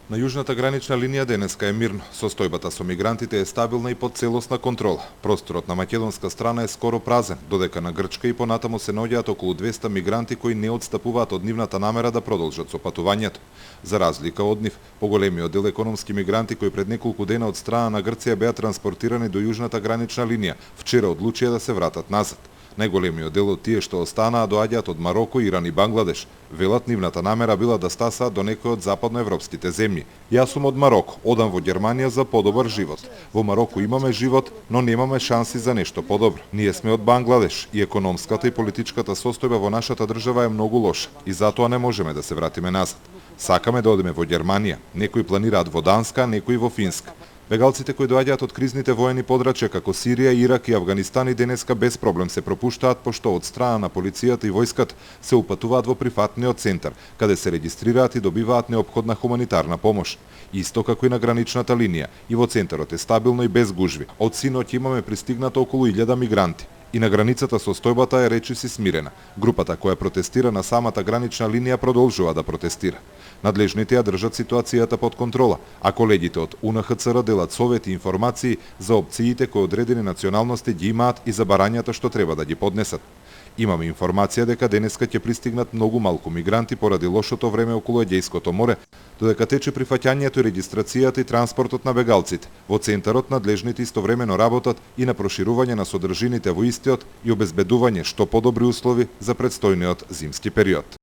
На јужната гранична линија денеска е мирно. Состојбата со мигрантите е стабилна и под целосна контрола. Просторот на македонска страна е скоро празен, додека на грчка и понатаму се наоѓаат околу 200 мигранти кои не отстапуваат од нивната намера да продолжат со патувањето. За разлика од нив, поголемиот дел економски мигранти кои пред неколку дена од страна на Грција беа транспортирани до јужната гранична линија, вчера одлучија да се вратат назад. Најголемиот дел од тие што останаа доаѓаат од Мароко, Иран и Бангладеш. Велат нивната намера била да стасаат до некој од западноевропските земји. Јас сум од Мароко, одам во Германија за подобар живот. Во Мароко имаме живот, но немаме шанси за нешто подобро. Ние сме од Бангладеш и економската и политичката состојба во нашата држава е многу лоша и затоа не можеме да се вратиме назад. Сакаме да одиме во Германија, некои планираат во Данска, некои во Финска. Бегалците кои доаѓаат од кризните воени подрачја како Сирија, Ирак и Авганистан и денеска без проблем се пропуштаат пошто од страна на полицијата и војската се упатуваат во прифатниот центар, каде се регистрираат и добиваат неопходна хуманитарна помош. Исто како и на граничната линија, и во центарот е стабилно и без гужви. Од синоќ имаме пристигнато околу 1000 мигранти. И на границата состојбата е речиси смирена. Групата која протестира на самата гранична линија продолжува да протестира. Надлежните ја држат ситуацијата под контрола, а колегите од УНХЦР делат совети и информации за опциите кои одредени националности ги имаат и за барањата што треба да ги поднесат. Имаме информација дека денеска ќе пристигнат многу малку мигранти поради лошото време околу Егејското море, додека тече прифаќањето и регистрацијата и транспортот на бегалците. Во центарот надлежните истовремено работат и на проширување на содржините во истиот и обезбедување што подобри услови за претстојниот зимски период.